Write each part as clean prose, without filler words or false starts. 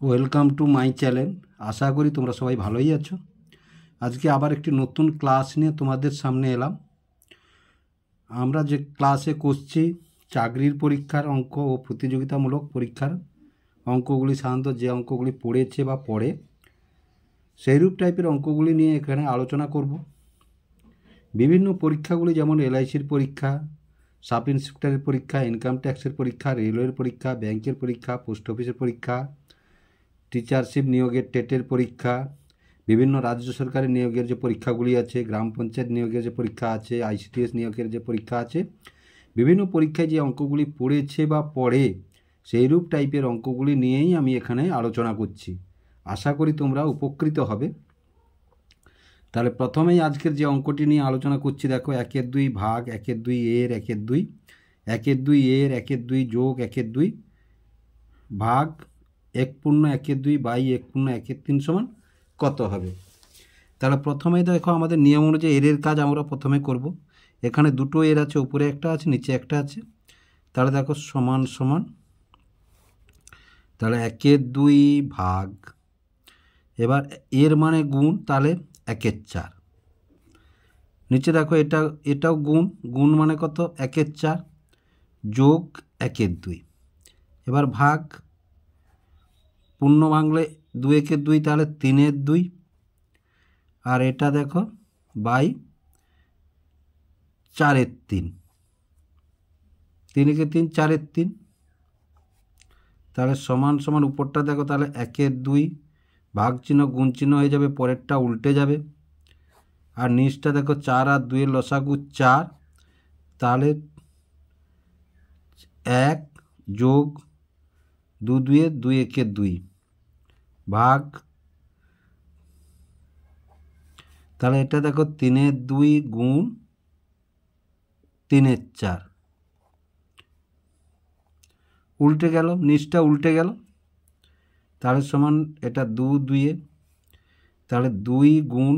Welcome to my channel. আশা করি তোমরা সবাই ভালোই আছো। আজকে আবার একটি নতুন ক্লাস নিয়ে তোমাদের সামনে এলাম। আমরা যে ক্লাসে করছি চাকরির পরীক্ষার অঙ্ক ও প্রতিযোগিতামূলক পরীক্ষার অঙ্কগুলি, সাধারণত যে অঙ্কগুলি পড়েছে বা পড়ে সেইরূপ টাইপের অঙ্কগুলি নিয়ে এখানে আলোচনা করব। বিভিন্ন পরীক্ষাগুলি যেমন এলআইসির পরীক্ষা, সাব ইন্সপেক্টরের পরীক্ষা, ইনকাম ট্যাক্সের পরীক্ষা, রেলওয়ের পরীক্ষা, ব্যাংকের পরীক্ষা, পোস্ট অফিসের পরীক্ষা, টিচারশিপ নিয়োগের টেটের পরীক্ষা, বিভিন্ন রাজ্য সরকারের নিয়োগের যে পরীক্ষাগুলি আছে, গ্রাম পঞ্চায়েত নিয়োগের যে পরীক্ষা আছে, আইসিডিএস নিয়োগের যে পরীক্ষা আছে, বিভিন্ন পরীক্ষায় যে অঙ্কগুলি পড়েছে বা পড়ে সেইরূপ টাইপের অঙ্কগুলি নিয়েই আমি এখানে আলোচনা করছি। আশা করি তোমরা উপকৃত হবে। তাহলে প্রথমেই আজকের যে অঙ্কটি নিয়ে আলোচনা করছি, দেখো 1/2 ভাগ 1/2 এর 1/2, 1/2 এর 1/2 যোগ 1/2 ভাগ 1/1/2 বাই 1/1/3 সমান কত হবে? তাহলে প্রথমেই দেখো আমাদের নিয়ম অনুযায়ী এর কাজ আমরা প্রথমে করব। এখানে দুটো এর আছে, উপরে একটা আছে নিচে একটা আছে। তাহলে দেখো সমান সমান, তাহলে 1/2 ভাগ, এবার এর মানে গুণ, তাহলে 1/4। নিচে দেখো এটাও গুণ, গুণ মানে কত 1/4 যোগ 1/2। এবার ভাগ, পূর্ণ ভাঙলে 2/2, তাহলে 3/2। আর এটা দেখো বাই 4/3, 3/3 4/3। তাহলে সমান সমান উপরটা দেখো, তাহলে 1/2 ভাগ চিহ্ন গুণ চিহ্ন হয়ে যাবে, পরেরটা উল্টে যাবে। আর নিচটা দেখো 4 আর 2 এর লসাগু 4, তাহলে 1 যোগ 2 2 2/2 ভাগ, তাহলে এটা দেখো 3/2 গুণ 3/4, উল্টে গেল, নিচটা উল্টে গেল। তাহলে সমান এটা 2 2, তাহলে 2 গুণ,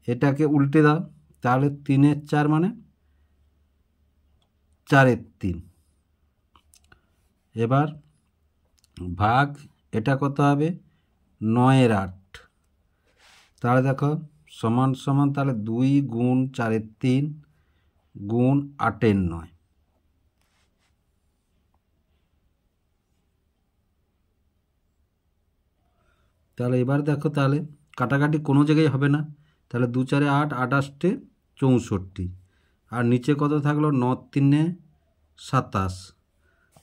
এটাকে উল্টে দাও, তাহলে 3/4 মানে 4/3। এবার ভাগ, এটা কত হবে 9/8। তাহলে দেখো সমান সমান, তাহলে 2 গুণ 4/3 গুণ 8/9। তাহলে এবার দেখো, তাহলে কাটাকাটি কোনো জায়গায় হবে না। তাহলে 2 4 8, 8 8 64। আর নিচে কত থাকলো 9 3 27।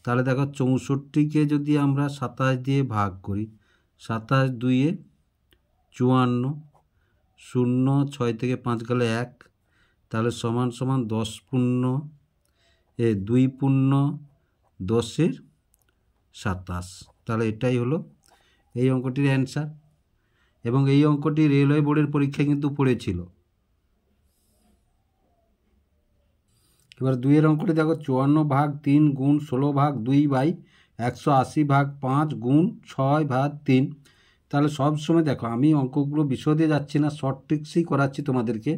তাহলে দেখো 64কে যদি আমরা 27 দিয়ে ভাগ করি, 27 2 54, 0 6 থেকে 5 গেলে 1, তাহলে সমান সমান 10 পূর্ণ 2 পূর্ণ 10 27। তাহলে এটাই হলো এই অঙ্কটির অ্যান্সার। এবং এই অঙ্কটি রেলওয়ে বোর্ডের পরীক্ষায় কিন্তু পড়েছিল। এবার 2 এর অঙ্কটি দেখো 54 ভাগ 3 গুণ 16 ভাগ 2 বাই 180 ভাগ 5 গুণ 6 ভাগ 3। তাহলে সব সময় দেখো আমি অঙ্কগুলো বিশদে যাচ্ছি না, শর্ট ট্রিক্সই করাচ্ছি তোমাদেরকে।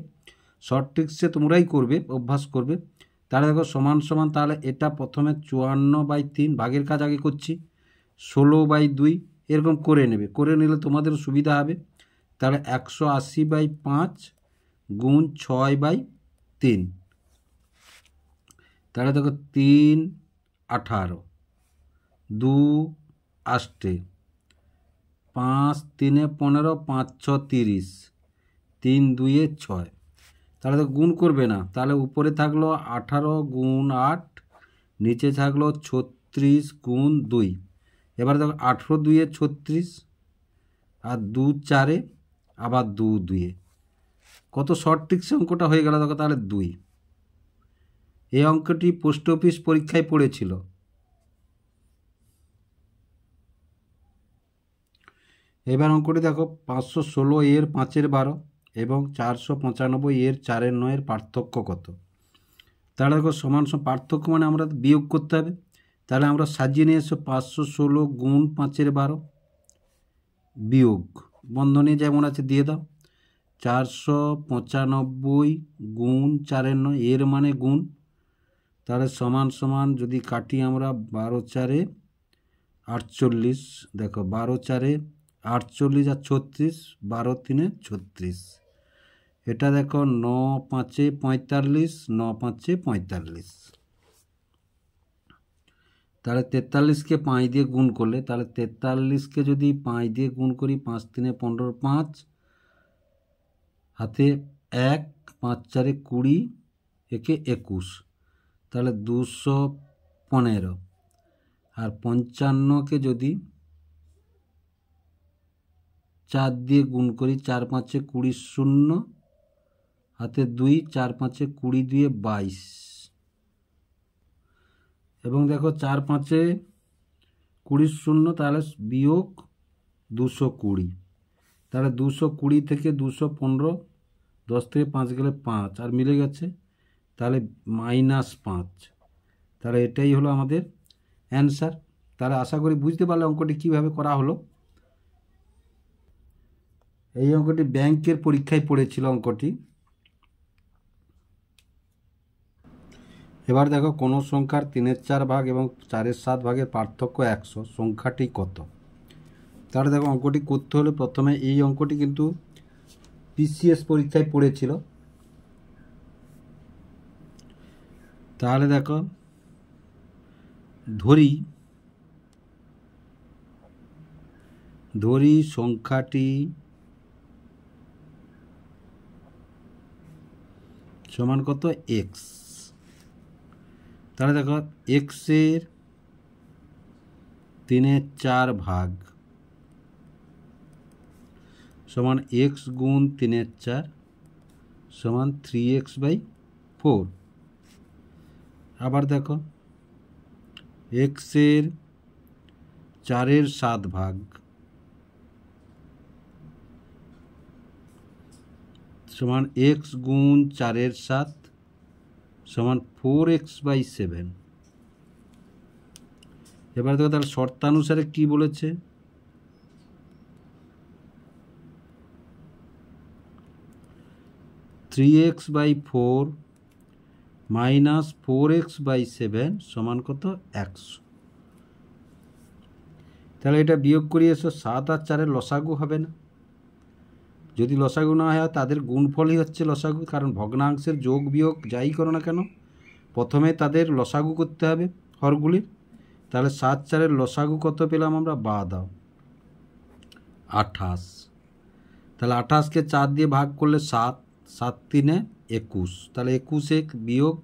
শর্ট ট্রিক্সে তোমরাই করবে, অভ্যাস করবে। তাহলে দেখো সমান সমান, তাহলে এটা প্রথমে 54/3 ভাগের কাজ আগে করছি, 16/2 এরকম করে নেবে, করে নিলে তোমাদের সুবিধা হবে। তাহলে 180/5 গুণ 6/3। তাহলে দেখো 3 18, 2 8, 5 3 15, 5 6 30, 3 2 6। তাহলে তো গুণ করবে না, তাহলে উপরে থাকলো 18 গুণ 8, নিচে থাকলো 36 গুণ 2। এবার দেখো 18 2 36, আর 2 4 আবার 2 2। কত শর্ট ট্রিক্সে অঙ্কটা হয়ে গেল দেখো, তাহলে 2। এই অঙ্কটি পোস্ট অফিস পরীক্ষায় পড়েছিল। এবার অঙ্কটি দেখো 516 এর 5/12 এবং 495 এর 4/9 পার্থক্য কত? তাহলে দেখো সমান সমান, পার্থক্য মানে আমরা বিয়োগ করতে হবে। তাহলে আমরা সাজিয়ে নিয়ে এসো 516 গুণ 5/12 বিয়োগ, বন্ধনী যেমন আছে দিয়ে দাও, 495 গুণ 4/9 এর মানে গুণ। তাহলে সমান সমান যদি কাটি আমরা 12 4 48, দেখো 12 4 48 আর 36, 12 3 36, এটা দেখো 9 5 45, 9 5 45, তাহলে 43কে 5 দিয়ে গুণ করলে, তাহলে 43কে যদি 5 দিয়ে গুণ করি, 5 3 15, 5 হাতে 1, 5 4 20, একে 21, তাহলে 215। আর 55কে যদি 4 দিয়ে গুণ করি, 4 5 20, 0 হাতে 2, 4 5 20, 2 22, এবং দেখো 4 5 20, 0, তাহলে বিয়োগ 220, তাহলে 220 থেকে 215, 10 থেকে 5 গেলে 5, আর মিলে গেছে, তাহলে -5, তাহলে এটাই হলো আমাদের অ্যান্সার। তাহলে আশা করি বুঝতে পারলে অঙ্কটি কিভাবে করা হলো। এই অঙ্কটি ব্যাংকের পরীক্ষায় পড়েছিল অঙ্কটি। এবার দেখো কোনো সংখ্যার 3/4 ভাগ এবং 4/7 ভাগের পার্থক্য 100, সংখ্যাটি কত? তাহলে দেখো অঙ্কটি করতে হলে প্রথমে, এই অঙ্কটি কিন্তু পিসিএস পরীক্ষায় পড়েছিল। তাহলে দেখো ধরি সংখ্যাটি সমান কত? এক্স। তাহলে দেখো এক্সের 3/4 ভাগ সমান এক্স গুণ 3/4 সমান 3x/4। আবার দেখো এক্সের 4/7 ভাগ সমান এক্স গুণ 4/7 সমান 4x/7। এবার দেখো তাহলে শর্তানুসারে কি বলেছে, 3x/4 মাইনাস 4x/7 সমান কত? 100। তাহলে এটা বিয়োগ করি, এসো 7 আর 4-এর লসাগু হবে না। যদি লসাগু না হয় তাদের গুণফলই হচ্ছে লসাগু, কারণ ভগ্নাংশের যোগ বিয়োগ যাই করো না কেন প্রথমে তাদের লসাগু করতে হবে হরগুলির। তাহলে 7 4-এর লসাগু কত পেলাম আমরা? বাদ দাও, 28। তাহলে 28কে 4 দিয়ে ভাগ করলে 7, 7 3 21, তাহলে 21 বিয়োগ,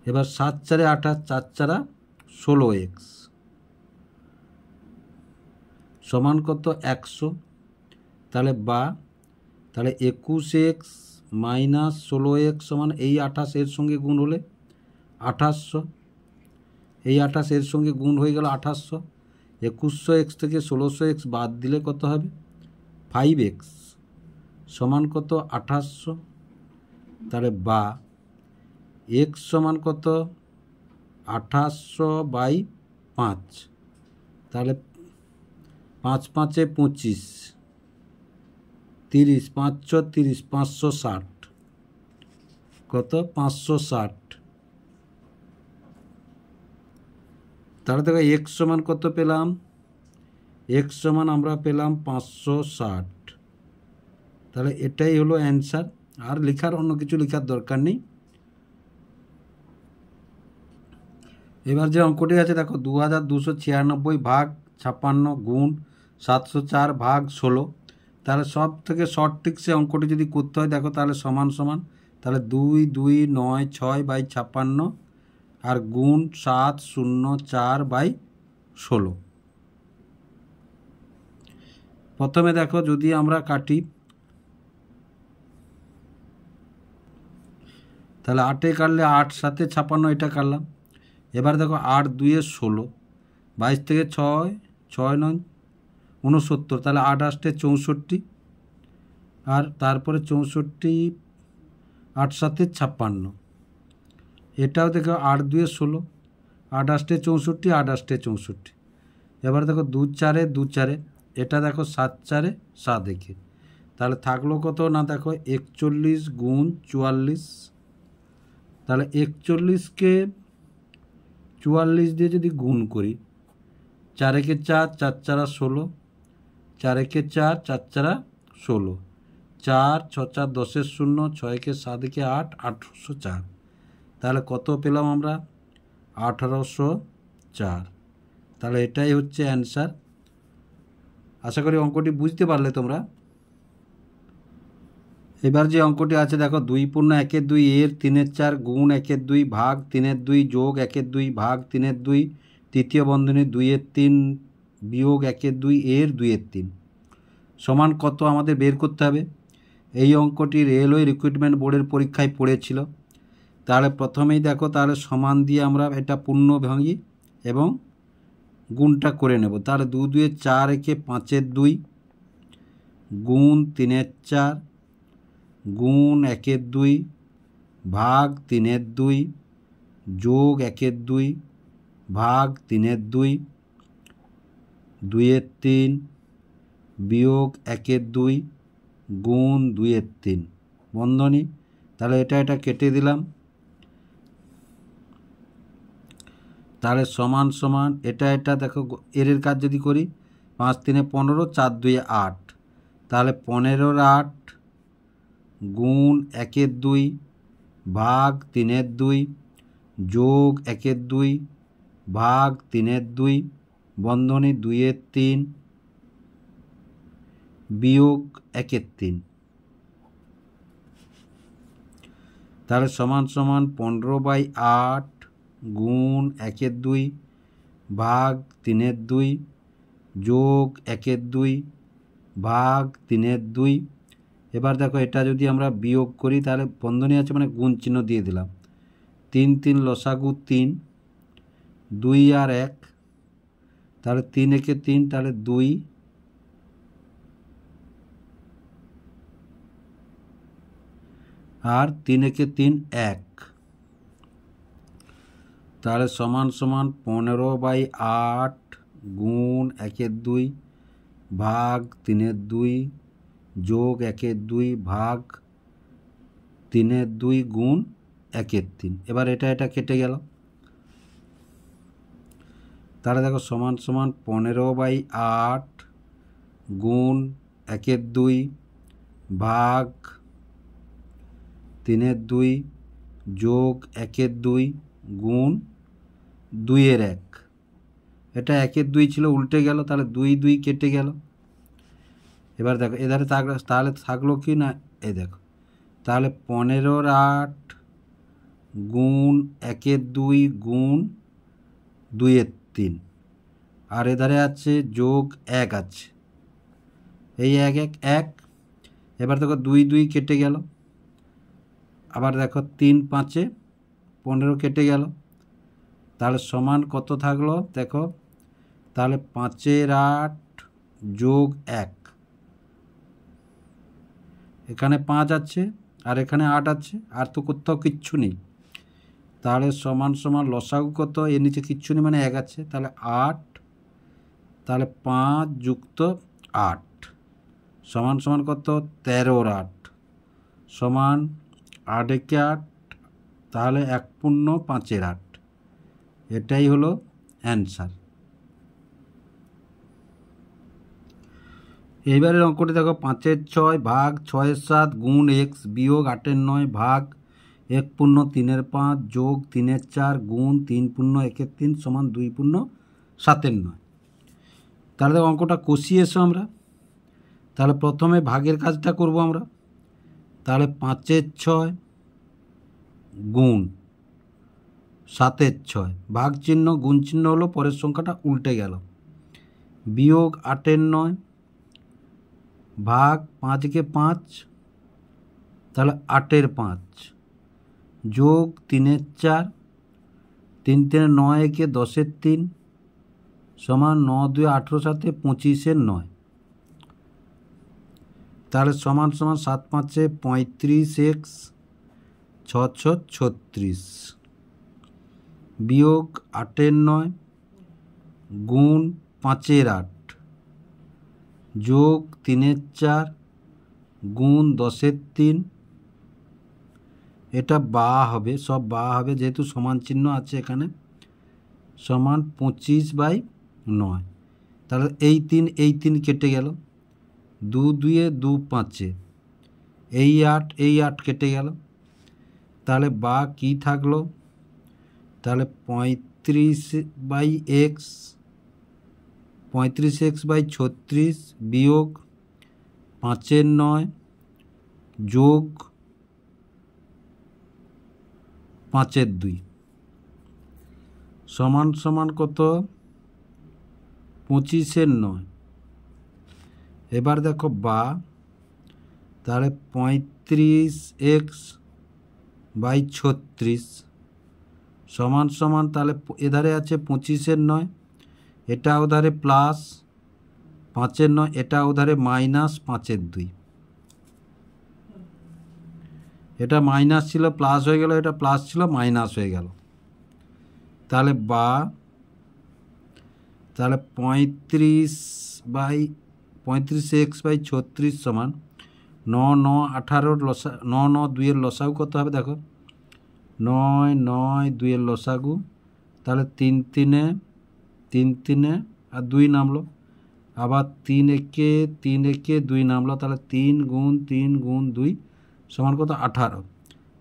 এবার 7 4 28, 4 4 16x সমান কত? 100। তাহলে তাহলে 21x মাইনাস 16x সমান এই 28 এর সঙ্গে গুণ হলে 2800, এই 28 এর সঙ্গে গুণ হয়ে গেল 2800। 2100x থেকে 1600x বাদ দিলে কত হবে? 5x সমান কত? 2800। তাহলে x সমান কত? 2800/5, তাহলে 5 5 25, 30, 5 30, 560, কত? 560। তাহলে দেখো এক্স সমান কত পেলাম? এক্স সমান আমরা পেলাম 560। তাহলে এটাই হলো অ্যান্সার, আর লেখার অন্য কিছু লেখার দরকার নেই। এবার যে অঙ্কটি আছে দেখো 2296 ভাগ 56 গুণ 704 ভাগ 16। তাহলে সব থেকে শর্ট ট্রিক্সে অঙ্কটি যদি করতে হয় দেখো, তাহলে সমান সমান, তাহলে 2 2 9 6/56 আর গুণ 7 0 4/16। প্রথমে দেখো যদি আমরা কাটি, তাহলে 8-এ কাটলে 8, 7 56, এটা কাটলাম। এবার দেখো 8 2 16, 22 থেকে 6 6 9 69, তাহলে 8 8 64, আর তারপরে 64, 8 7 56, এটাও দেখো 8 2 16, 8 8 64, 8 8 64। এবার দেখো 2 4 2 4, এটা দেখো 7 4 7, তাহলে থাকলো কত না? দেখো 41 গুণ 44, তাহলে 41কে 44 দিয়ে যদি গুণ করি, 4 একে 4, 4 চারা 16, 4 একে 4, 4 চারা 16, 4 6 4 10 0, 6 একে 7 একে 8, 1804। তাহলে কত পেলাম আমরা? 1804। তাহলে এটাই হচ্ছে অ্যান্সার। আশা করি অঙ্কটি বুঝতে পারলে তোমরা। এবার যে অঙ্কটি আছে দেখো, 2 পূর্ণ 1 2 এর 3 4 গুণ 1 2 ভাগ 3 2 যোগ 1 2 ভাগ 3 2 তৃতীয় বন্ধনী 2 3 বিয়োগ 1 2 এর 2 3 সমান কত আমাদের বের করতে হবে। এই অঙ্কটি রেলওয়ে রিক্রুটমেন্ট বোর্ডের পরীক্ষায় পড়েছিল। তাহলে প্রথমেই দেখো, তাহলে সমান দিয়ে আমরা এটা পূর্ণ ভাঙি এবং গুণটা করে নেব। তাহলে 2 2 4 একে 5 2 গুণ 3 4 গুণ 1 2 ভাগ 3 2 যোগ 1 2 ভাগ 3 2 2 3 বিয়োগ 1 2 গুণ 2 3 বন্ধনী। তাহলে এটা কেটে দিলাম। তাহলে সমান সমান এটা দেখো, এর কাজ যদি করি, 5 3 15, 4 2 8, তাহলে 15 8 গুণ 1 2 ভাগ 3 2 যোগ 1 2 ভাগ 3 2 বন্ধনী 2 3 বিয়োগ 1 3। তাহলে সমান সমান 15/8 গুণ 1 2 ভাগ 3 2 যোগ 1 2 ভাগ 3 2। এবার দেখো, এটা যদি আমরা বিয়োগ করি, তাহলে বন্ধনী আছে মানে গুণ চিহ্ন দিয়ে দিলাম। 3 3 লসাগু 3, 2 আর 1, তাহলে 3 একে 3, তাহলে 2 আর 3 একে 3 1, তাহলে সমান সমান 15/8 গুণ 1 2 ভাগ 3 2 যোগ 1 2 ভাগ 3 2 গুণ 1 3। এবার এটা কেটে গেল। তাহলে দেখো, সমান সমান 15/8 গুণ 1 2 ভাগ 3 2 যোগ 1 2 গুণ 2 এর 1। এটা 1 2 ছিল, উল্টে গেল, তাহলে 2 2 কেটে গেল। এবার দেখো, এধারে তাহলে থাকলো কি না, এই দেখো, তাহলে 15/8 গুণ 1 2 গুণ 2 3, আর এধারে আছে যোগ 1 আছে, এই 1 1 1। এবার দেখো 2 2 কেটে গেল। আবার দেখো 3 5 15 কেটে গেল। তাহলে সমান কত থাকলো দেখো, তাহলে 5/8 যোগ 1, এখানে 5 আছে আর এখানে 8 আছে, আর তো কোথাও কিচ্ছু নেই। তাহলে সমান সমান লসাগু কত, এর নিচে কিচ্ছু নেই মানে 1 আছে, তাহলে 8, তাহলে 5 যুক্ত 8 সমান সমান কত, 13 আর 8 সমান 8 একে 8, তাহলে 1 পূর্ণ 5 8। এটাই হলো অ্যান্সার। এইবারের অঙ্কটি দেখো, 5 6 ভাগ 6 7 গুণ x বিয়োগ 8 9 ভাগ 1 পূর্ণ 3 5 যোগ 3 4 গুণ 3 পূর্ণ 1 3 সমান 2 পূর্ণ 7 9। তাহলে দেখো, অঙ্কটা কষিয়ে এসো আমরা। তাহলে প্রথমে ভাগের কাজটা করব আমরা। তাহলে 5 6 গুণ 7 6, ভাগ চিহ্ন গুণ চিহ্ন হলো, পরের সংখ্যাটা উল্টে গেল, বিয়োগ 8 9 ভাগ 5 কে 5, তাহলে 8 5 যোগ 3 4, 3 3 9 একে 10 3 সমান 9 2 18 7 25 9। তাহলে সমান সমান 7 5 35 x 6 6 36 বিয়োগ 8 9 গুণ 5 8 যোগ 3 4 গুণ 10 3। এটা বা হবে, সব বা হবে যেহেতু সমান চিহ্ন আছে এখানে। সমান 25/9। তাহলে এই 3 কেটে গেল, 2 2 2 5, এই 8 কেটে গেল। তাহলে বা কি থাকলো, তাহলে 35/x 35x/36 বিয়োগ 5/9 যোগ 5/2 সমান সমান কত, 25/9। এবার দেখো বা, তাহলে 35x/36 সমান সমান, তাহলে এধারে আছে 25/9, এটা ওধারে প্লাস 5/9, এটা ওধারে মাইনাস 5/2। এটা মাইনাস ছিল প্লাস হয়ে গেল, এটা প্লাস ছিল মাইনাস হয়ে গেল। তাহলে বা, তাহলে 35x/36 সমান 9 9 18 লসা 9 9 2 লসাগু কত হবে দেখো, 9 9 2 লসাগু, তাহলে 3 3 আর 2 নামলো, আবার 3 একে 2 নামলো, তাহলে 3 গুণ 3 গুণ 2 সমান কত 18।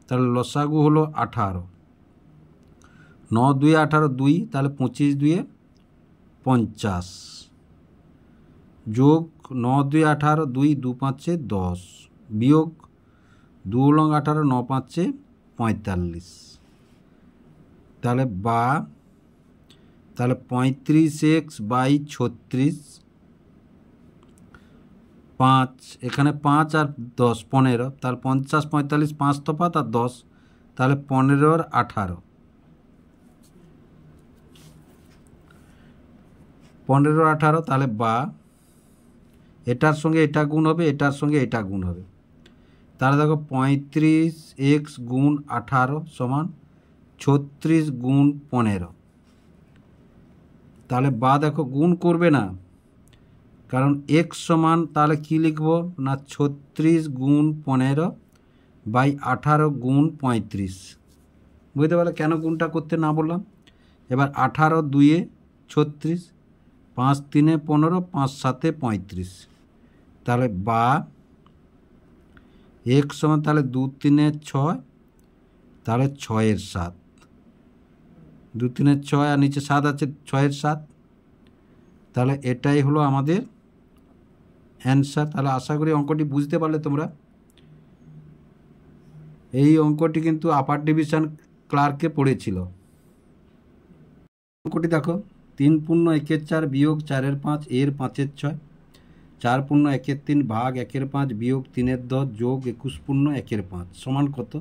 তাহলে লসাগু হলো 18, 9 2 18 2, তাহলে 25 2 50 যোগ 9 2 18 2 2 5 10 বিয়োগ 2 লং 18 9 5 45। তাহলে বা, তাহলে 35x/36 5, এখানে 5 আর 10 15, তাহলে 50 45 5 তফাৎ আর 10, তাহলে 15 আর 18 15 18। তাহলে বা এটার সঙ্গে এটা গুণ হবে, এটার সঙ্গে এটা গুণ হবে। তাহলে দেখো 35x গুণ 18 সমান 36 গুণ 15। তাহলে বা দেখো গুণ করবে না, কারণ x সমান তাহলে কি লিখব না 36 গুণ 15/18 গুণ 35। বুঝতে পারলে কেন গুণটা করতে না বললাম। এবার 18 2 36, 5 3 15, 5 7 35। তাহলে বা x সমান তাহলে 2 3 6, তাহলে 6 7, 2 3 6 আর নিচে 7 আছে, 6 7। তাহলে এটাই হলো আমাদের অ্যান্সার। তাহলে আশা করি অঙ্কটি বুঝতে পারলে তোমরা। এই অঙ্কটি কিন্তু আপার ডিভিশন ক্লার্কে পড়েছিল। অঙ্কটি দেখো, 3 পূর্ণ 1 4 বিয়োগ 4 5 এর 5 6, 4 পূর্ণ 1 3 ভাগ 1 5 বিয়োগ 3 10 যোগ 21 পূর্ণ 1 5 সমান কত।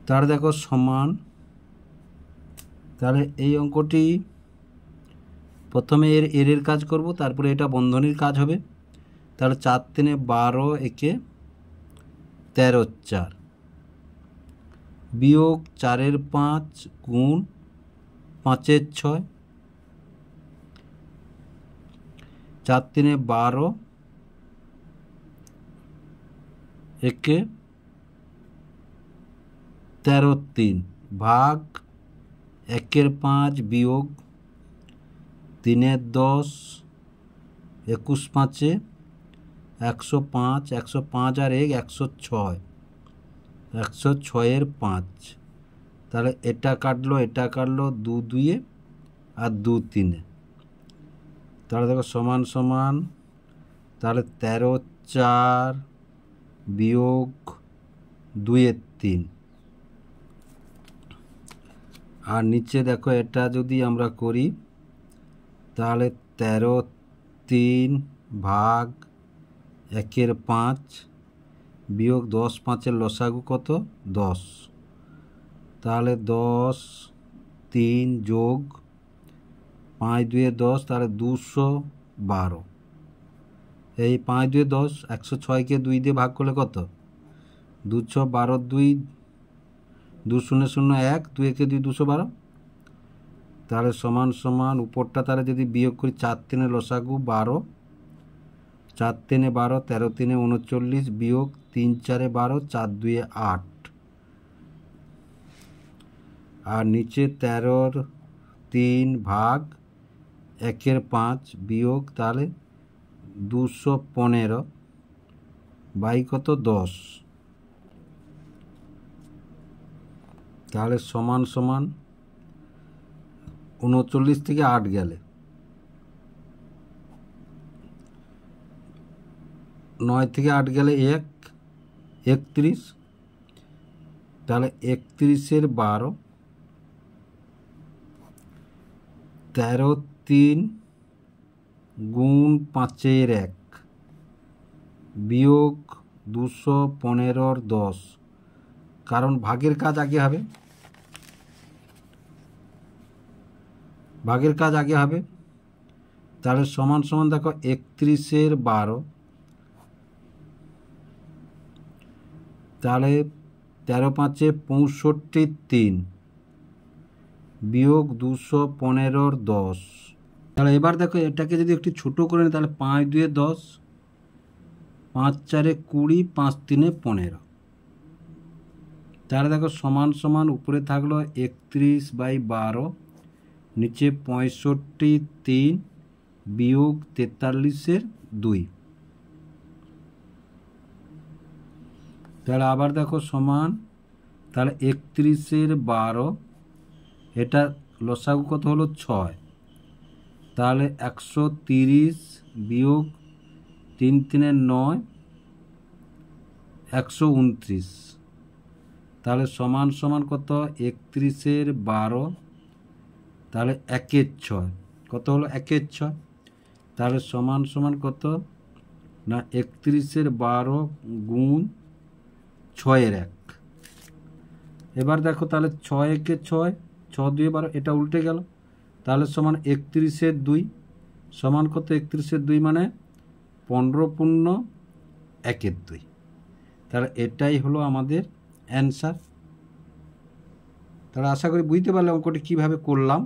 তার দেখো সমান, তাহলে এই অঙ্কটি প্রথমে এর কাজ করব, তারপরে এটা বন্ধনীর কাজ হবে। তাহলে 4 3 12 1 13 4 বিয়োগ 4 5 গুণ 5 6, 4 3 12 1 13 3 ভাগ 1 5 বিয়োগ 3 10, 21 5 105, 105 আর 1 106, 106 5। তাহলে এটা কাটলো, এটা কাটলো, 2 2 আর 2 3। তাহলে দেখো সমান সমান, তাহলে 13 4 বিয়োগ 2 3। আর নিচে দেখো এটা যদি আমরা করি, তাহলে 13 3 ভাগ 1 5 বিয়োগ 10 5 লসাগু কত 10। তাহলে 10 3 যোগ 5 2 10, তাহলে 212। এই 5 2 10, 106কে 2 দিয়ে ভাগ করলে কত, 212 2 2 0 0 1, 2 1 2 212। তাহলে সমান সমান উপরটা তাহলে যদি বিয়োগ করি, 4 3 লসাগু 12, 4 3 12, 13 3 39 বিয়োগ 3 4 12, 4 2 8। আর নিচে 13 ভাগ 1/5 বিয়োগ তাহলে 215 বাই কত 10, তাহলে সমান সমান 39 থেকে 8 গেলে 9 থেকে 8 গেলে 31, তাহলে 31 এর 12, 13 গুণ 5 এর 1 বিয়োগ 215 10, কারণ ভাগের কাজ আগে হবে, তাহলে সমান সমান দেখো 31 এর 12, তাহলে 13 5 65 3 বিয়োগ 215 10, তাহলে এবার দেখো এটাকে যদি একটু ছোট করে নিই তাহলে 5 2 10, 5 4 20, 5 3 15, তাহলে দেখো সমান সমান উপরে থাকলো 31/12, নিচে 65 3 বিয়োগ 43 2, তাহলে আবার দেখো সমান, তাহলে 31 এর 12, এটা লসাগু কত হলো 6, তাহলে 130 বিয়োগ 3 3 9 129, তাহলে সমান সমান কত 31 এর 12, তাহলে 1 এর 6 কত হলো 1 এর 6, তাহলে সমান সমান কত না 31 এর 12 গুণ 6 এর 1, এবার দেখো তাহলে 6 1 এ 6, 6 2 12, এটা উল্টে গেল, তাহলে সমান 31 এর 2 সমান কত 31 এর 2 মানে 15 পূর্ণ 1 এর 2, তাহলে এটাই হলো আমাদের অ্যান্সার। তাহলে আশা করি বুঝতে পারলে অঙ্কটি কীভাবে করলাম।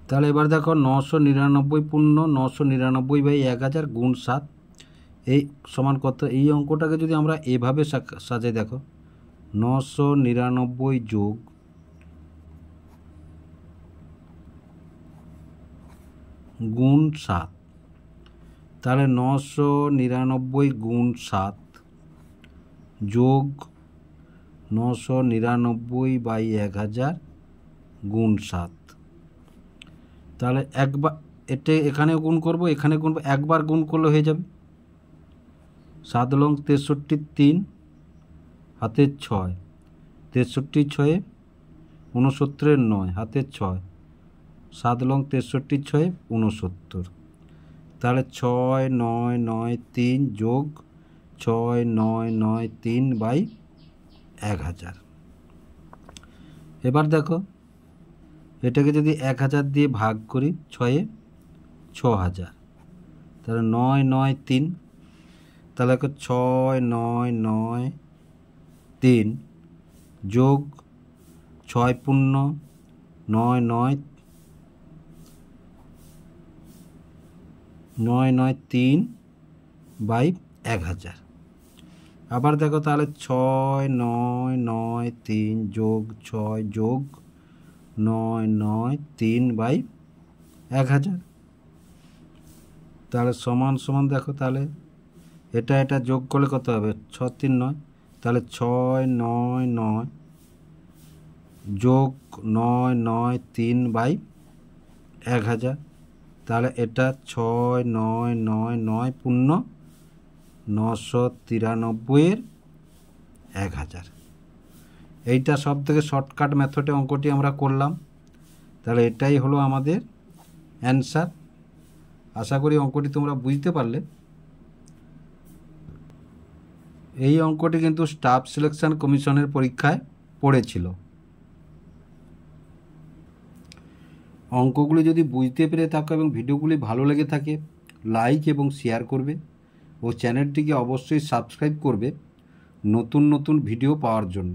তাহলে এবার দেখো 999 পূর্ণ 999/1000 গুণ 7, এই সমান কত, এই অঙ্কটাকে যদি আমরা এভাবে সাজাই দেখো 999 যোগ গুণ 7, তাহলে 999 গুণ 7 যোগ 999/1000 গুণ 7, তাহলে একবার এটা এখানেও গুণ করব, এখানে গুণ, একবার গুণ করলে হয়ে যাবে 7 লং 63 3 হাতের 6, 63 6 69 9 হাতের 6, 7 লং 63 6 69, তাহলে 6 9 9 3 যোগ 6 9 9 3/1000, এবার দেখো এটাকে যদি 1000 দিয়ে ভাগ করি 6 6000, তাহলে 9 9 3, তাহলে 6 9 9 3 যোগ 6 পূর্ণ 9 9 9 9 3/1000, আবার দেখো তাহলে 6 9 9 3 যোগ 6 যোগ 9 9 3/1000, তাহলে সমান সমান দেখো তাহলে এটা যোগ করলে কত হবে 6 3 9, তাহলে 6 9 9 যোগ 9 9 3/1000, তাহলে এটা 6 9 9 9 পূর্ণ 993/1000, এইটা সব থেকে শর্টকাট মেথডে অঙ্কটি আমরা করলাম। তাহলে এটাই হলো আমাদের অ্যান্সার। আশা করি অঙ্কটি তোমরা বুঝতে পারলে। এই অঙ্কটি কিন্তু স্টাফ সিলেকশন কমিশনের পরীক্ষায় পড়েছিল। অঙ্কগুলি যদি বুঝতে পেরে থাকো এবং ভিডিওগুলি ভালো লেগে থাকে লাইক এবং শেয়ার করবে ও চ্যানেলটিকে অবশ্যই সাবস্ক্রাইব করবে নতুন নতুন ভিডিও পাওয়ার জন্য।